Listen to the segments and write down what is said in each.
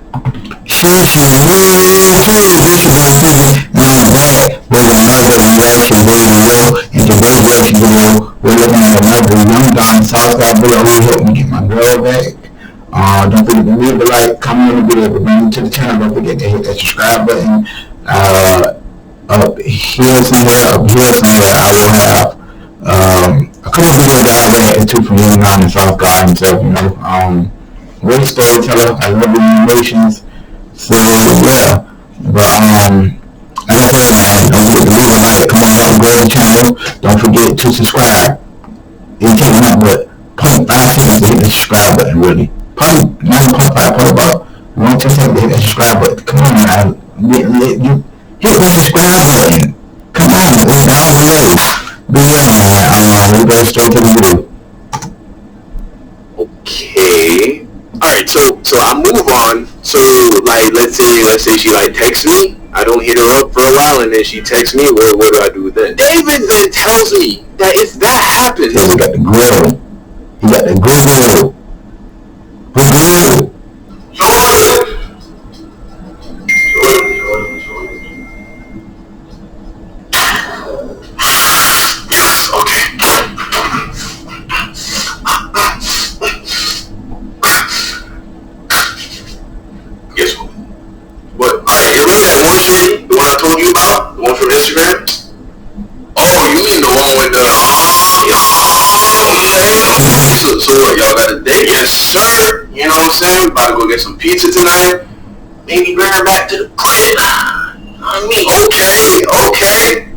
She really cute. This is my figure. Now that was another reaction video. And today's reaction video, we're looking at another Young Gun Southside video. We help me get my girl back. Don't forget to leave a like, comment on the video, but bring you to the channel. Don't forget to hit that subscribe button. Up here somewhere, I will have a couple of videos that I reacted to from Young Gun and South God himself, you know. Great storyteller. I love the animations. So yeah, but like I said, man, don't forget to leave a like, come on, help grow the channel. Don't forget to subscribe. It takes nothing but 0.5 seconds to hit the subscribe button, really. Probably not 0.5, probably about 1 2 seconds to hit that subscribe button. Come on, man, you hit the subscribe button. Come on, it's down below. But yeah, man, we go straight to the video. Okay. Alright, so I move on. So like let's say she like texts me. I don't hit her up for a while and then she texts me. What do I do then? David then tells me that if that happens, he got the grill. He got the grill. Yes, okay. Guess what? What? Alright, you remember that one shorty? The one I told you about? The one from Instagram? Oh, you mean the one with the so what, y'all got a date? Yes, sir. You know what I'm saying? About to go get some pizza tonight. Maybe bring her back to the crib. I mean, okay.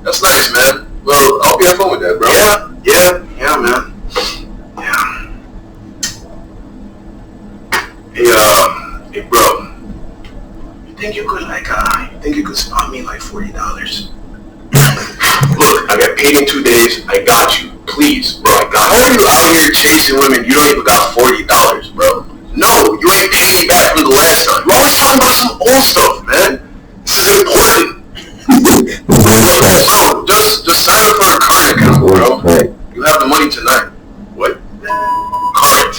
That's nice, man. Well, I hope you have fun with that, bro. Yeah, man. Yeah. Hey, bro. You think you could spot me like $40? Look, I got paid in 2 days. I got you. Please, bro, I got you. How are you out here chasing women? You don't even got $40, bro. No, you ain't paying me back from the last time. You always talking about some old stuff, man. This is important. Bro, just sign up for a current account, bro. You have the money tonight. What? Current.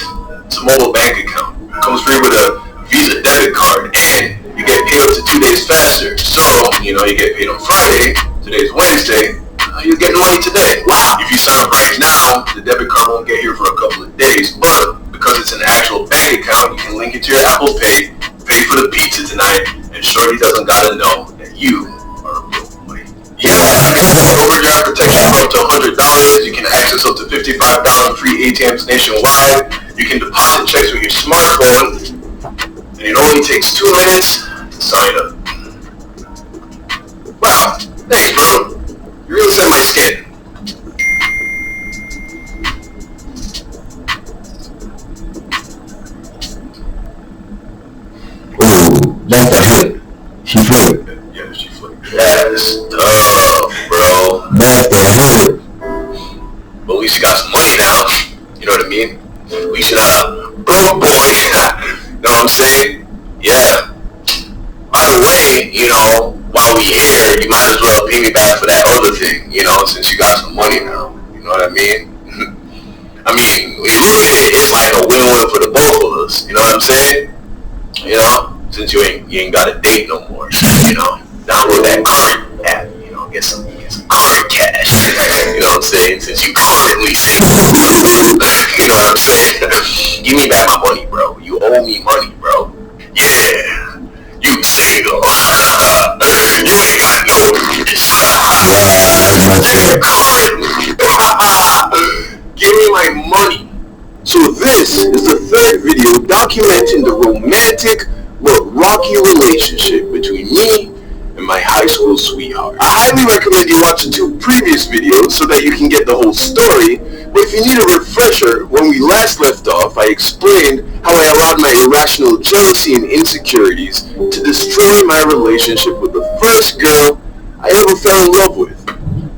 It's a mobile bank account. It comes free with a Visa debit card, and you get paid up to 2 days faster. So, you get paid on Friday. Today's Wednesday. You're getting money today. Wow. If you sign up right now, the debit card won't get here for a couple of days, but because it's an actual bank account, you can link it to your Apple Pay, pay for the pizza tonight, and Shorty doesn't gotta know that you are a real boy. Yeah, you can get overdraft protection for up to $100. You can access up to $55 free ATMs nationwide. You can deposit checks with your smartphone, and it only takes 2 minutes to sign up. Wow, thanks, bro. You really set my skin. Ooh, that's the hit. She flipped. Yeah, she flipped. That's tough, bro. That's the hit. But at least you got some money now. You know what I mean? At least you're not a broke boy. Know what I'm saying? Yeah. By the way, while we here, you might as well pay me back for that other thing, since you got some money now. You know what I mean? I mean, it's like a win-win for the both of us. You know what I'm saying? Since you ain't got a date no more. Download that current app. Get some current cash. You know what I'm saying? Since you currently single. You know what I'm saying? Give me back my money, bro. You owe me money, bro. Yeah. You single. You ain't got no bitch. Give me my money. So this is the third video documenting the romantic but rocky relationship between me and my high school sweetheart. I highly recommend you watch the 2 previous videos so that you can get the whole story, but if you need a refresher, when we last left off, I explained how I allowed my irrational jealousy and insecurities to destroy my relationship with the first girl I ever fell in love with.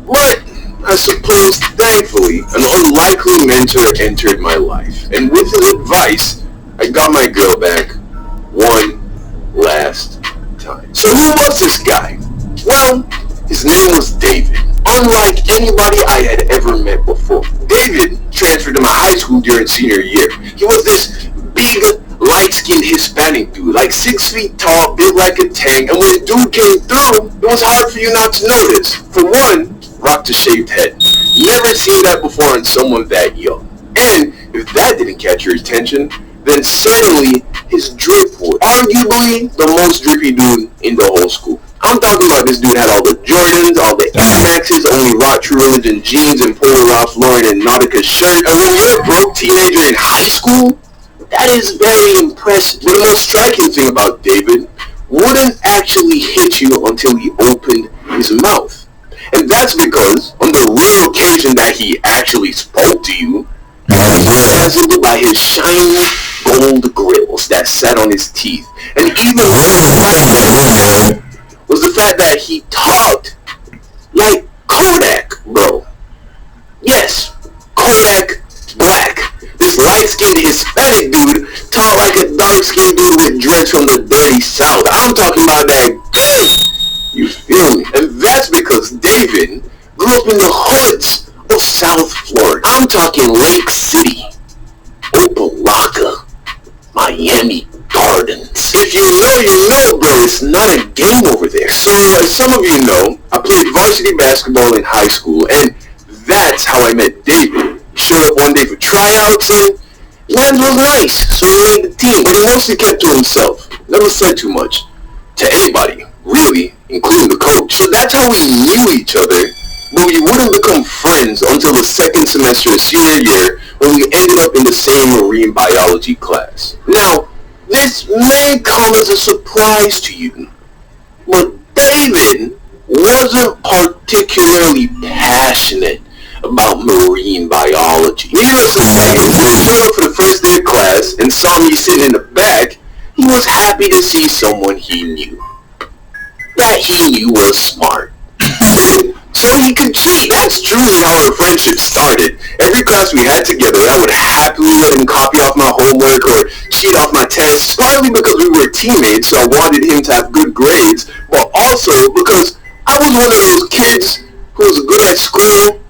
But, I suppose, thankfully, an unlikely mentor entered my life, and with his advice, I got my girl back one last time. So who was this guy? Well, his name was David. Unlike anybody I had ever met before. David transferred to my high school during senior year. He was this big, light-skinned Hispanic gigantic dude, like 6 feet tall, built like a tank, and when dude came through, it was hard for you not to notice. For one, rocked a shaved head. Never seen that before in someone that young. And if that didn't catch your attention, then certainly his drip would. Arguably the most drippy dude in the whole school. I'm talking about this dude had all the Jordans, all the Air Maxes, only rock True Religion jeans and Polo Ralph Lauren and Nautica shirt. And when you're a broke teenager in high school, that is very impressive. But the most striking thing about David wouldn't actually hit you until he opened his mouth. And that's because on the rare occasion that he actually spoke to you, he was dazzled by his shiny gold grills that sat on his teeth. And even more was the fact that he talked like Kodak, bro. Yes, Kodak Black. This light-skinned Hispanic dude talked like a dark-skinned dude with dreads from the dirty South. I'm talking about that good. You feel me? And that's because David grew up in the hoods of South Florida. I'm talking Lake City, Opa-locka, Miami Gardens. If you know, bro. It's not a game over there. So, as some of you know, I played varsity basketball in high school, and that's how I met David. He showed up one day for tryouts, and Lance was nice, so he made the team. But he mostly kept to himself. Never said too much to anybody, really, including the coach. So that's how we knew each other. But we wouldn't become friends until the second semester of senior year, when we ended up in the same marine biology class. Now, this may come as a surprise to you, but David wasn't particularly passionate about marine biology. Needless to say, when he showed up for the first day of class and saw me sitting in the back, he was happy to see someone he knew. That he knew was smart. So he could cheat. That's truly how our friendship started. Every class we had together, I would happily let him copy off my homework or cheat off my tests, partly because we were teammates, so I wanted him to have good grades, but also because I was one of those kids who was good at school,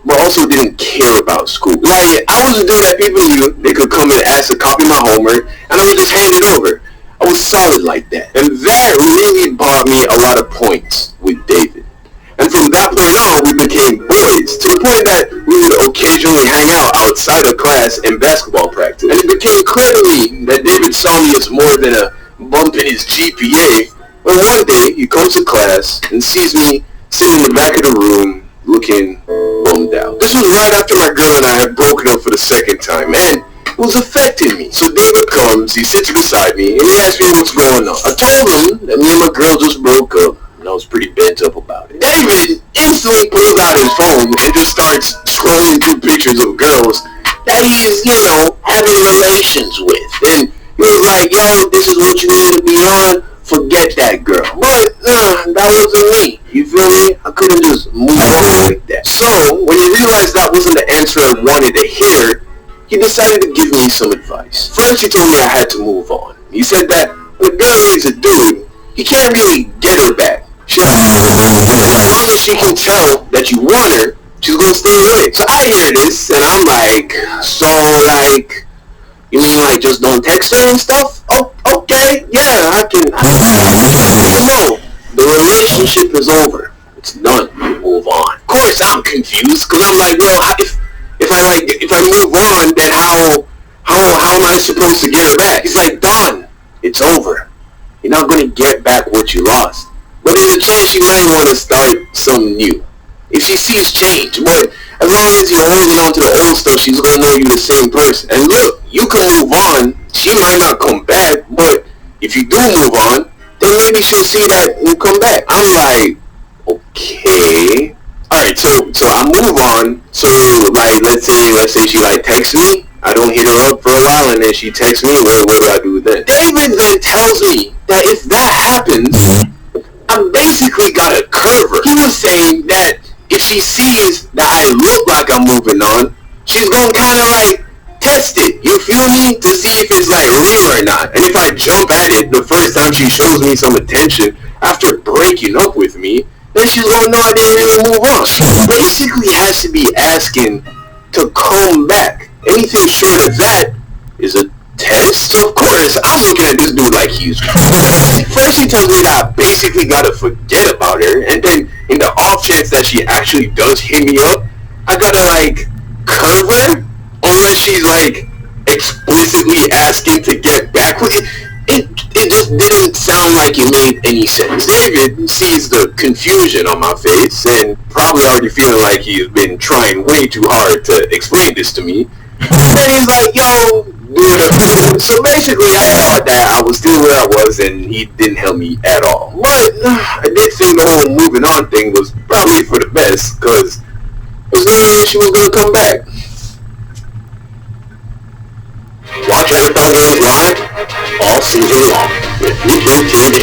but also didn't care about school. Like, I was the dude that people knew they could come and ask to copy my homework, and I would just hand it over. I was solid like that. And that really bought me a lot of points with David. And from that point on, we became boys, to the point that we would occasionally hang out outside of class and basketball practice. And it became clear to me that David saw me as more than a bump in his GPA, when one day he comes to class and sees me sitting in the back of the room looking bummed out. This was right after my girl and I had broken up for the second time, and it was affecting me. So David comes, he sits beside me, and he asks me what's going on. I told him that me and my girl just broke up, and I was pretty bent up about it. David instantly pulls out his phone and just starts scrolling through pictures of girls that he's, having relations with. And he was like, yo, this is what you need to be on, forget that girl. But, that wasn't me. You feel me? I couldn't just move on like that. So, when he realized that wasn't the answer I wanted to hear, he decided to give me some advice. First, he told me I had to move on. He said that when a girl is a dude, he can't really get her back. As long as she can tell that you want her, she's gonna stay away. So I hear this, and I'm like, you mean like just don't text her and stuff? Oh, okay, yeah, I can. No, the relationship is over. It's done. Move on. Of course, I'm confused, cause I'm like, well, if I move on, then how am I supposed to get her back? He's like, done. It's over. You're not gonna get back what you lost. But there's a chance she might want to start something new. If she sees change, but as long as you're holding on to the old stuff, she's gonna know you're the same person. And look, you can move on. She might not come back, but if you do move on, then maybe she'll see that and come back. I'm like, okay. Alright, so I move on. So like, let's say she like texts me. I don't hit her up for a while, and then she texts me. What do I do then? David then tells me that if that happens, I basically got a curver. He was saying that if she sees that I look like I'm moving on, she's gonna kind of like test it, you feel me, to see if it's like real or not. And if I jump at it the first time she shows me some attention after breaking up with me, then she's gonna know I didn't really move on. She basically has to be asking to come back. Anything short of that is a Test? Of course. I'm looking at this dude like he's crazy. First he tells me that I basically gotta forget about her, and then in the off chance that she actually does hit me up, I gotta like curve her unless she's like explicitly asking to get back with it. It just didn't sound like it made any sense. David sees the confusion on my face and probably already feeling like he's been trying way too hard to explain this to me. And then he's like, yo, dude. So basically I thought that I was still where I was and he didn't help me at all. But I did think the whole moving on thing was probably for the best, because it was meaning she was going to come back. Watch Marathon Games live all season long with YouTube TV.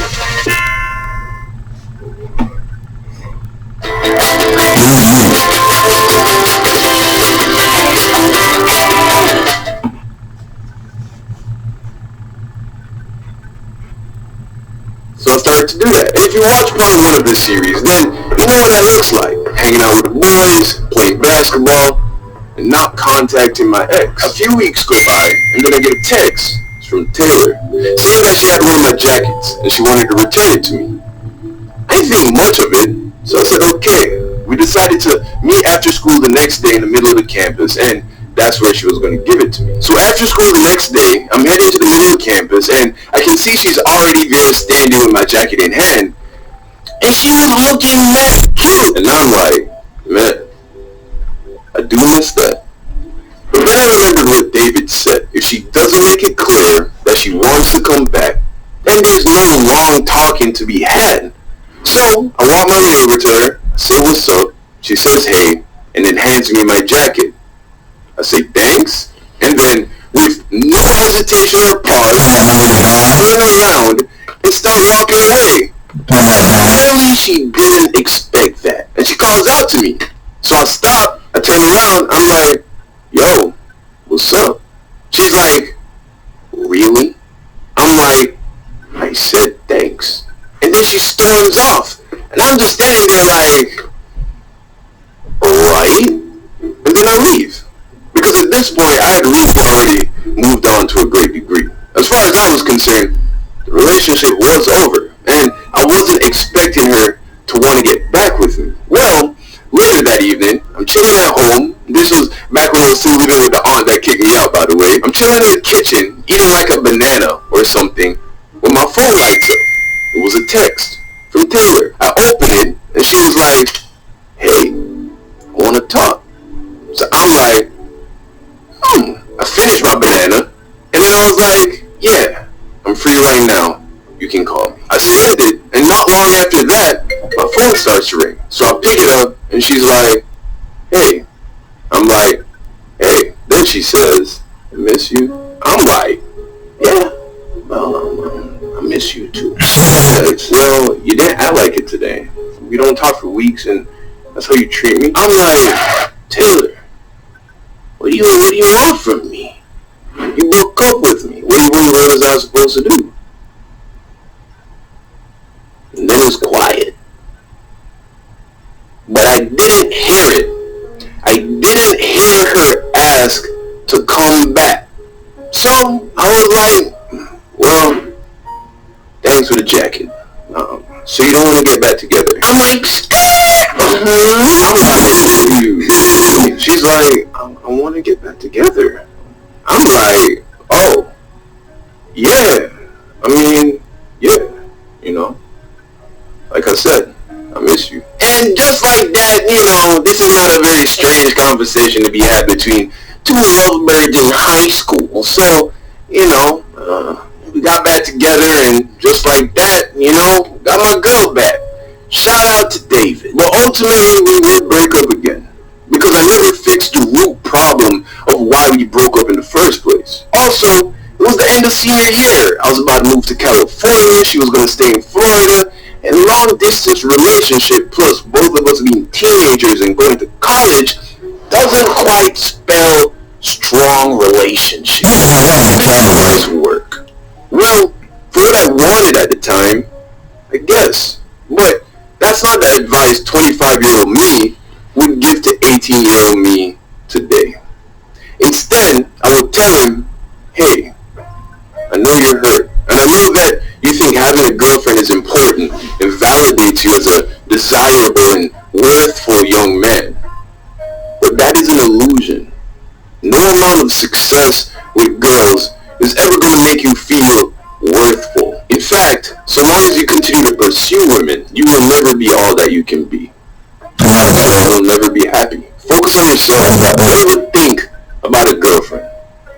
So I started to do that. And if you watch part 1 of this series, then you know what that looks like. Hanging out with the boys, playing basketball, and not contacting my ex. A few weeks go by, and then I get a text from Taylor saying that she had one of my jackets and she wanted to return it to me. I didn't think much of it, so I said okay. We decided to meet after school the next day in the middle of the campus, and that's where she was going to give it to me. So after school the next day, I'm heading to the middle of campus, and I can see she's already there standing with my jacket in hand, and she was looking mad cute. And I'm like, man, I do miss that. But then I remembered what David said. If she doesn't make it clear that she wants to come back, then there's no long talking to be had. So I walk my way over to her, say what's up, she says hey, and then hands me my jacket. I say thanks, and then with no hesitation or pause, turn around and start walking away. Apparently she didn't expect that, and she calls out to me. So I stop, I turn around, I'm like, yo, what's up? She's like, really? I'm like, I said thanks. And then she storms off, and I'm just standing there like, alright? And then I leave. Because at this point, I had really already moved on to a great degree. As far as I was concerned, the relationship was over, and I wasn't expecting her to want to get back with me. Well, later that evening, I'm chilling at home. This was back when I was still living with the aunt that kicked me out, by the way. I'm chilling in the kitchen, eating like a banana or something, when my phone lights up. It was a text from Taylor. I opened it, and she was like, hey, I want to talk. So I'm like, I finished my banana, and then I was like, yeah, I'm free right now. You can call me. I sent it, and not long after that, my phone starts to ring. So I pick it up, and she's like, hey. I'm like, hey. Then she says, I miss you. I'm like, yeah, well, I miss you too. She says, well, you didn't act like it today. We don't talk for weeks, and that's how you treat me. I'm like, Taylor, what do you want from me? You broke up with me. What was I supposed to do? And then it's quiet. But I didn't hear it. I didn't hear her ask to come back. So I was like, well, thanks for the jacket. So you don't want to get back together? I'm like, she's like, I want to get back together. I'm like, oh, yeah. I mean, yeah, you know. Like I said, I miss you. And just like that, you know, this is not a very strange conversation to be had between two lovebirds in high school. So, you know, we got back together, and just like that, you know, got my girl back. Shout out to David. But ultimately, we would break up again, because I never fixed the root problem of why we broke up in the first place. Also, it was the end of senior year. I was about to move to California. She was going to stay in Florida. And long distance relationship plus both of us being teenagers and going to college doesn't quite spell strong relationship. Nice work. Well, for what I wanted at the time, I guess. But that's not the advice 25-year-old me would give to 18-year-old me today. Instead, I would tell him, hey, as a desirable and worthful young man. But that is an illusion. No amount of success with girls is ever going to make you feel worthful. In fact, so long as you continue to pursue women, you will never be all that you can be. You will never be happy. Focus on yourself. Don't ever think about a girlfriend.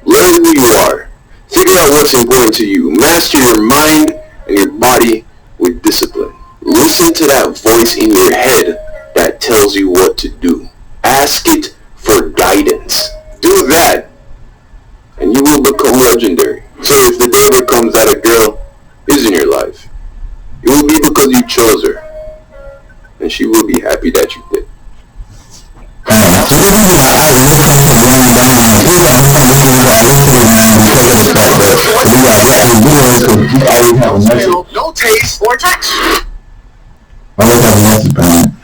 Learn who you are. Figure out what's important to you. Master your mind and your body with discipline. Listen to that voice in your head that tells you what to do. Ask it for guidance. Do that, and you will become legendary. So if the day ever comes that a girl is in your life, it will be because you chose her, and she will be happy that you did. No taste or touch. Always have a message behind.